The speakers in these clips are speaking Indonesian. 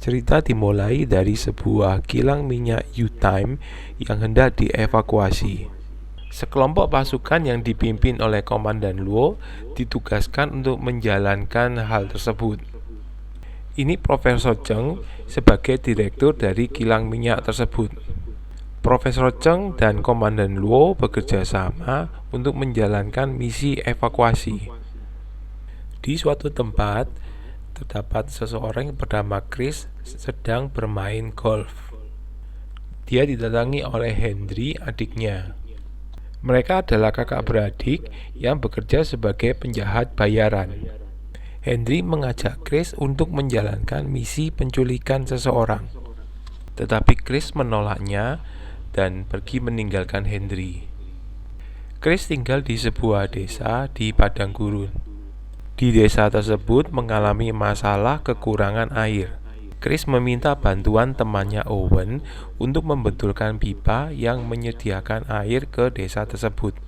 Cerita dimulai dari sebuah kilang minyak U-Time yang hendak dievakuasi. Sekelompok pasukan yang dipimpin oleh Komandan Luo ditugaskan untuk menjalankan hal tersebut. Ini Profesor Cheng sebagai direktur dari kilang minyak tersebut. Profesor Cheng dan Komandan Luo bekerja sama untuk menjalankan misi evakuasi. Di suatu tempat, terdapat seseorang yang bernama Chris sedang bermain golf. Dia didatangi oleh Henry, adiknya. Mereka adalah kakak beradik yang bekerja sebagai penjahat bayaran. Henry mengajak Chris untuk menjalankan misi penculikan seseorang. Tetapi Chris menolaknya dan pergi meninggalkan Henry. Chris tinggal di sebuah desa di padang gurun. Di desa tersebut mengalami masalah kekurangan air. Chris meminta bantuan temannya Owen untuk membetulkan pipa yang menyediakan air ke desa tersebut.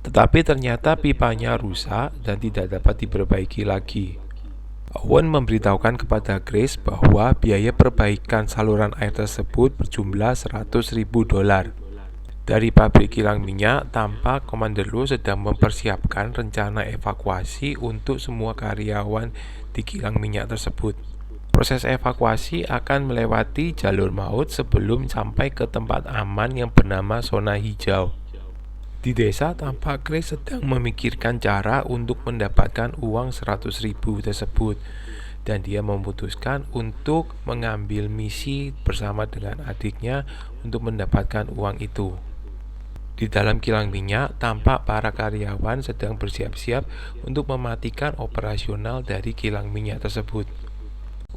Tetapi ternyata pipanya rusak dan tidak dapat diperbaiki lagi. Owen memberitahukan kepada Chris bahwa biaya perbaikan saluran air tersebut berjumlah $100.000. Dari pabrik kilang minyak, tampak Komandan Luo sedang mempersiapkan rencana evakuasi untuk semua karyawan di kilang minyak tersebut. Proses evakuasi akan melewati jalur maut sebelum sampai ke tempat aman yang bernama zona hijau. Di desa, tampak Chris sedang memikirkan cara untuk mendapatkan uang $100.000 tersebut, dan dia memutuskan untuk mengambil misi bersama dengan adiknya untuk mendapatkan uang itu. Di dalam kilang minyak, tampak para karyawan sedang bersiap-siap untuk mematikan operasional dari kilang minyak tersebut.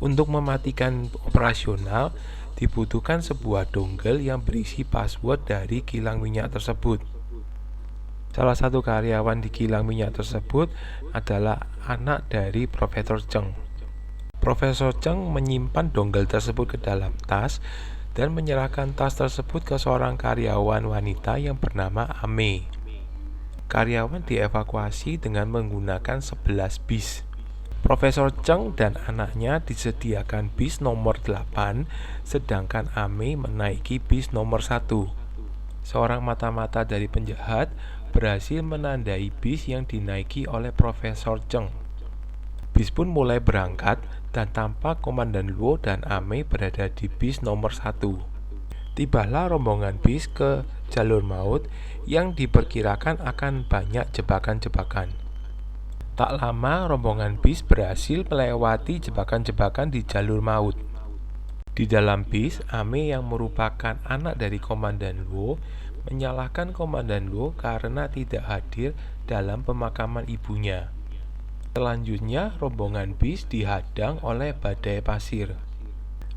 Untuk mematikan operasional, dibutuhkan sebuah dongle yang berisi password dari kilang minyak tersebut. Salah satu karyawan di kilang minyak tersebut adalah anak dari Profesor Cheng. Profesor Cheng menyimpan dongle tersebut ke dalam tas dan menyerahkan tas tersebut ke seorang karyawan wanita yang bernama Ame. Karyawan dievakuasi dengan menggunakan 11 bis. Profesor Cheng dan anaknya disediakan bis nomor 8, sedangkan Ame menaiki bis nomor 1. Seorang mata-mata dari penjahat berhasil menandai bis yang dinaiki oleh Profesor Cheng. Bis pun mulai berangkat dan tampak Komandan Luo dan Ame berada di bis nomor 1. Tibalah rombongan bis ke jalur maut yang diperkirakan akan banyak jebakan-jebakan. Tak lama rombongan bis berhasil melewati jebakan-jebakan di jalur maut. Di dalam bis, Ame yang merupakan anak dari Komandan Luo menyalahkan Komandan Luo karena tidak hadir dalam pemakaman ibunya. Selanjutnya, rombongan bis dihadang oleh badai pasir.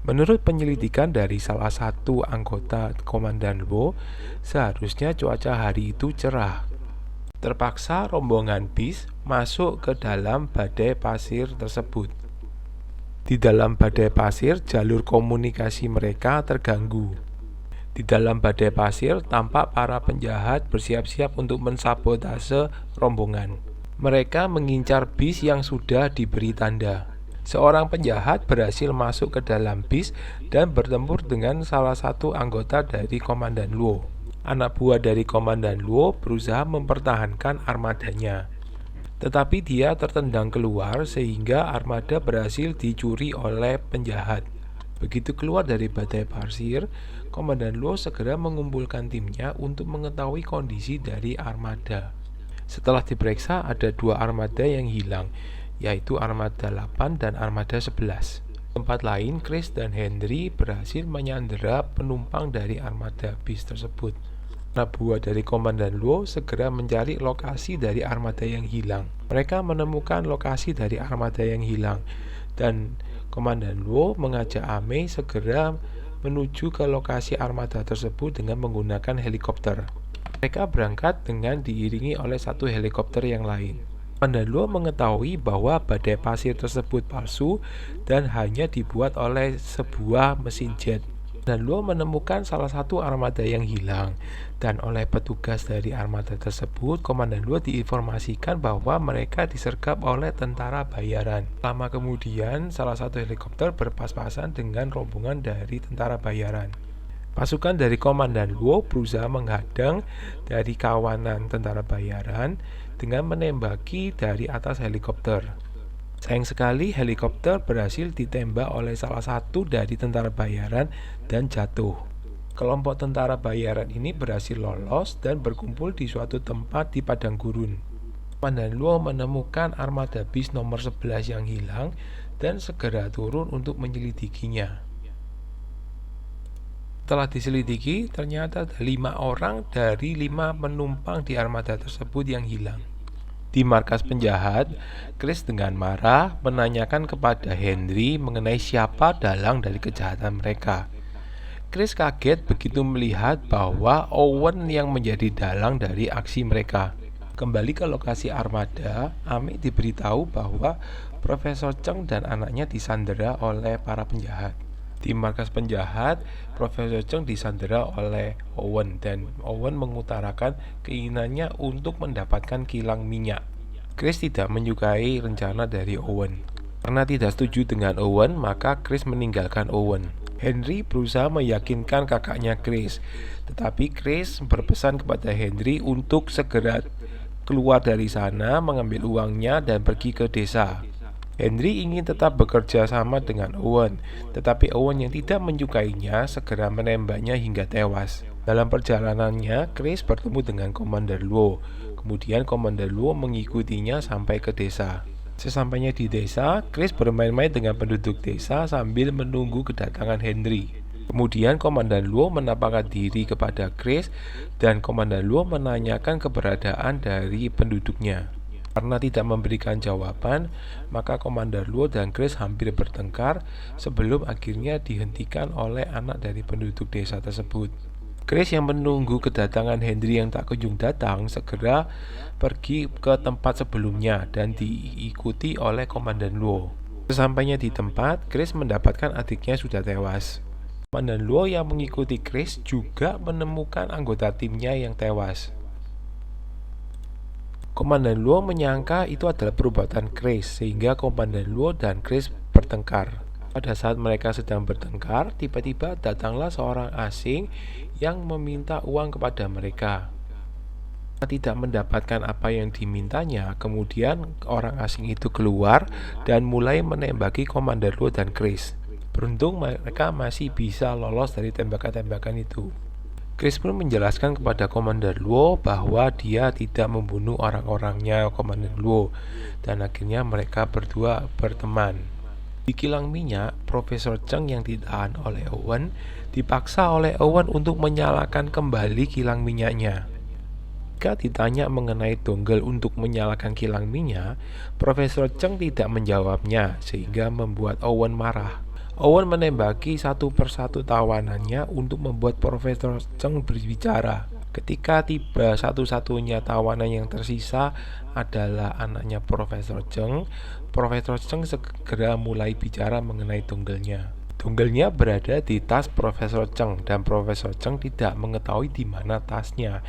Menurut penyelidikan dari salah satu anggota Komandan Luo, seharusnya cuaca hari itu cerah. Terpaksa rombongan bis masuk ke dalam badai pasir tersebut. Di dalam badai pasir, jalur komunikasi mereka terganggu. Di dalam badai pasir, tampak para penjahat bersiap-siap untuk mensabotase rombongan. Mereka mengincar bis yang sudah diberi tanda. Seorang penjahat berhasil masuk ke dalam bis dan bertempur dengan salah satu anggota dari Komandan Luo. Anak buah dari Komandan Luo berusaha mempertahankan armadanya. Tetapi dia tertendang keluar sehingga armada berhasil dicuri oleh penjahat. Begitu keluar dari badai pasir, Komandan Luo segera mengumpulkan timnya untuk mengetahui kondisi dari armada. Setelah diperiksa, ada 2 armada yang hilang, yaitu armada 8 dan armada 11. Tempat lain, Chris dan Henry berhasil menyandera penumpang dari armada bis tersebut. Anak buah dari Komandan Luo segera mencari lokasi dari armada yang hilang. Mereka menemukan lokasi dari armada yang hilang, dan Komandan Luo mengajak Ame segera menuju ke lokasi armada tersebut dengan menggunakan helikopter. Mereka berangkat dengan diiringi oleh satu helikopter yang lain. Komandan Luo mengetahui bahwa badai pasir tersebut palsu dan hanya dibuat oleh sebuah mesin jet. Dan Luo menemukan salah satu armada yang hilang, dan oleh petugas dari armada tersebut, Komandan Luo diinformasikan bahwa mereka disergap oleh tentara bayaran. Lama kemudian, salah satu helikopter berpas-pasan dengan rombongan dari tentara bayaran. Pasukan dari Komandan Luo berusaha menghadang dari kawanan tentara bayaran dengan menembaki dari atas helikopter. Sayang sekali helikopter berhasil ditembak oleh salah satu dari tentara bayaran dan jatuh. Kelompok tentara bayaran ini berhasil lolos dan berkumpul di suatu tempat di padang gurun. Komandan Luo menemukan armada bis nomor 11 yang hilang dan segera turun untuk menyelidikinya. Setelah diselidiki, ternyata ada 5 orang dari 5 penumpang di armada tersebut yang hilang. Di markas penjahat, Chris dengan marah menanyakan kepada Henry mengenai siapa dalang dari kejahatan mereka. Chris kaget begitu melihat bahwa Owen yang menjadi dalang dari aksi mereka. Kembali ke lokasi armada, Ame diberitahu bahwa Profesor Cheng dan anaknya disandera oleh para penjahat. Di markas penjahat, Profesor Cheng disandera oleh Owen dan Owen mengutarakan keinginannya untuk mendapatkan kilang minyak. Chris tidak menyukai rencana dari Owen. Karena tidak setuju dengan Owen, maka Chris meninggalkan Owen. Henry berusaha meyakinkan kakaknya Chris, tetapi Chris berpesan kepada Henry untuk segera keluar dari sana, mengambil uangnya dan pergi ke desa. Henry ingin tetap bekerja sama dengan Owen, tetapi Owen yang tidak menyukainya segera menembaknya hingga tewas. Dalam perjalanannya, Chris bertemu dengan Komandan Luo. Kemudian Komandan Luo mengikutinya sampai ke desa. Sesampainya di desa, Chris bermain-main dengan penduduk desa sambil menunggu kedatangan Henry. Kemudian Komandan Luo menampakkan diri kepada Chris dan Komandan Luo menanyakan keberadaan dari penduduknya. Karena tidak memberikan jawaban, maka Komandan Luo dan Chris hampir bertengkar sebelum akhirnya dihentikan oleh anak dari penduduk desa tersebut. Chris yang menunggu kedatangan Henry yang tak kunjung datang segera pergi ke tempat sebelumnya dan diikuti oleh Komandan Luo. Sesampainya di tempat, Chris mendapatkan adiknya sudah tewas. Komandan Luo yang mengikuti Chris juga menemukan anggota timnya yang tewas. Komandan Luo menyangka itu adalah perbuatan Chris, sehingga Komandan Luo dan Chris bertengkar. Pada saat mereka sedang bertengkar, tiba-tiba datanglah seorang asing yang meminta uang kepada mereka. Tidak mendapatkan apa yang dimintanya, kemudian orang asing itu keluar dan mulai menembaki Komandan Luo dan Chris. Beruntung mereka masih bisa lolos dari tembakan-tembakan itu. Chris pun menjelaskan kepada Komandan Luo bahwa dia tidak membunuh orang-orangnya Komandan Luo, dan akhirnya mereka berdua berteman. Di kilang minyak, Profesor Cheng yang ditahan oleh Owen dipaksa oleh Owen untuk menyalakan kembali kilang minyaknya. Jika ditanya mengenai donggel untuk menyalakan kilang minyak, Profesor Cheng tidak menjawabnya sehingga membuat Owen marah. Owen menembaki satu persatu tawanannya untuk membuat Profesor Cheng berbicara. Ketika tiba satu-satunya tawanan yang tersisa adalah anaknya Profesor Cheng, Profesor Cheng segera mulai bicara mengenai donggelnya. Donggelnya berada di tas Profesor Cheng dan Profesor Cheng tidak mengetahui di mana tasnya.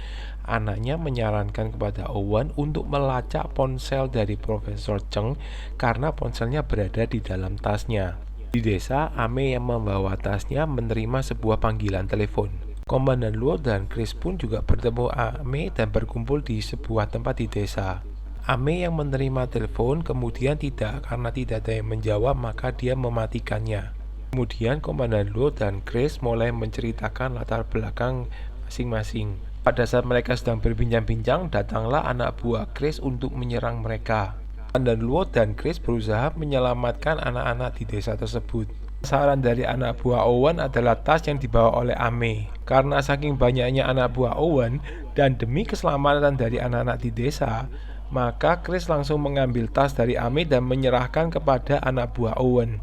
Anaknya menyarankan kepada Owen untuk melacak ponsel dari Profesor Cheng karena ponselnya berada di dalam tasnya. Di desa, Ame yang membawa tasnya menerima sebuah panggilan telepon. Komandan Luo dan Chris pun juga bertemu Ame dan berkumpul di sebuah tempat di desa. Ame yang menerima telepon kemudian karena tidak ada yang menjawab maka dia mematikannya. Kemudian Komandan Luo dan Chris mulai menceritakan latar belakang masing-masing. Pada saat mereka sedang berbincang-bincang, datanglah anak buah Chris untuk menyerang mereka. Komandan Luo dan Chris berusaha menyelamatkan anak-anak di desa tersebut. Sasaran dari anak buah Owen adalah tas yang dibawa oleh Ame. Karena saking banyaknya anak buah Owen dan demi keselamatan dari anak-anak di desa, maka Chris langsung mengambil tas dari Ame dan menyerahkan kepada anak buah Owen.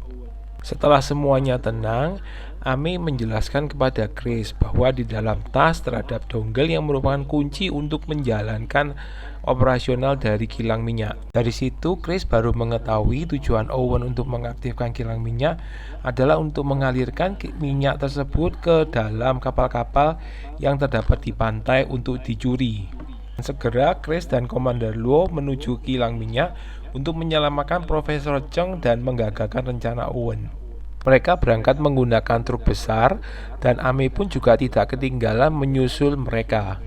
Setelah semuanya tenang, Ame menjelaskan kepada Chris bahwa di dalam tas terhadap dongle yang merupakan kunci untuk menjalankan operasional dari kilang minyak. Dari situ, Chris baru mengetahui tujuan Owen untuk mengaktifkan kilang minyak adalah untuk mengalirkan minyak tersebut ke dalam kapal-kapal yang terdapat di pantai untuk dicuri. Segera, Chris dan Komander Luo menuju kilang minyak untuk menyelamatkan Profesor Cheng dan menggagalkan rencana Owen. Mereka berangkat menggunakan truk besar dan Ame pun juga tidak ketinggalan menyusul mereka.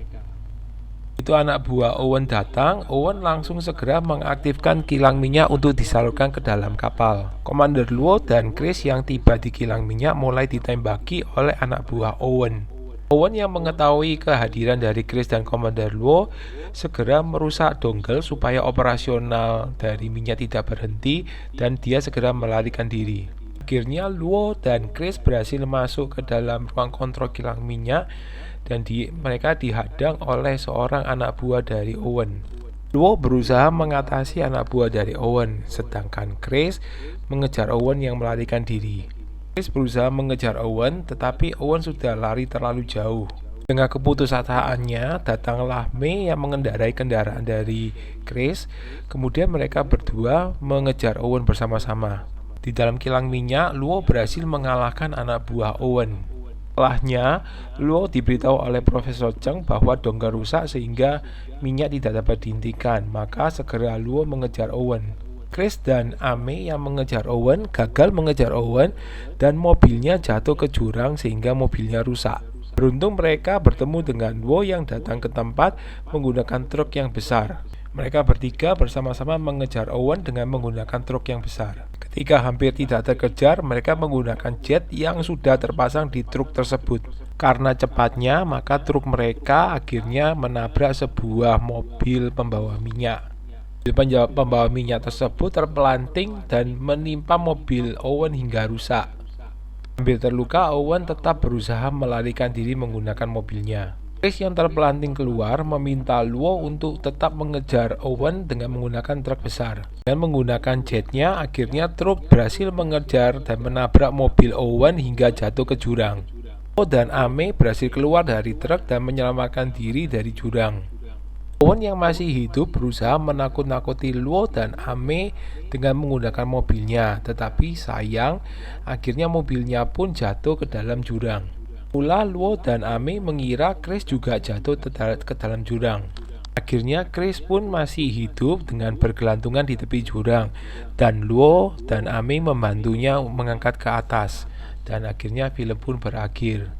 Itu anak buah Owen datang, Owen langsung segera mengaktifkan kilang minyak untuk disalurkan ke dalam kapal. Komander Luo dan Chris yang tiba di kilang minyak mulai ditembaki oleh anak buah Owen. Owen yang mengetahui kehadiran dari Chris dan Komander Luo segera merusak dongle supaya operasional dari minyak tidak berhenti dan dia segera melarikan diri. Akhirnya Luo dan Chris berhasil masuk ke dalam ruang kontrol kilang minyak dan mereka dihadang oleh seorang anak buah dari Owen. Luo berusaha mengatasi anak buah dari Owen, sedangkan Chris mengejar Owen yang melarikan diri. Chris berusaha mengejar Owen, tetapi Owen sudah lari terlalu jauh. Dengan keputusasaannya, datanglah Mei yang mengendarai kendaraan dari Chris. Kemudian mereka berdua mengejar Owen bersama-sama. Di dalam kilang minyak, Luo berhasil mengalahkan anak buah Owen. Setelahnya, Luo diberitahu oleh Profesor Cheng bahwa dongle rusak sehingga minyak tidak dapat dihentikan. Maka segera Luo mengejar Owen. Chris dan Ame yang mengejar Owen gagal mengejar Owen dan mobilnya jatuh ke jurang sehingga mobilnya rusak. Beruntung mereka bertemu dengan Luo yang datang ke tempat menggunakan truk yang besar. Mereka bertiga bersama-sama mengejar Owen dengan menggunakan truk yang besar. Ketika hampir tidak terkejar, mereka menggunakan jet yang sudah terpasang di truk tersebut. Karena cepatnya, maka truk mereka akhirnya menabrak sebuah mobil pembawa minyak. Mobil pembawa minyak tersebut terpelanting dan menimpa mobil Owen hingga rusak. Hampir terluka, Owen tetap berusaha melarikan diri menggunakan mobilnya. Chris yang terpelanting keluar meminta Luo untuk tetap mengejar Owen dengan menggunakan truk besar. Dan menggunakan jetnya, akhirnya truk berhasil mengejar dan menabrak mobil Owen hingga jatuh ke jurang. Luo dan Ame berhasil keluar dari truk dan menyelamatkan diri dari jurang. Owen yang masih hidup berusaha menakut-nakuti Luo dan Ame dengan menggunakan mobilnya, tetapi sayang, akhirnya mobilnya pun jatuh ke dalam jurang. Mula Luo dan Ame mengira Chris juga jatuh ke dalam jurang. Akhirnya Chris pun masih hidup dengan bergelantungan di tepi jurang, dan Luo dan Ame membantunya mengangkat ke atas. Dan akhirnya film pun berakhir.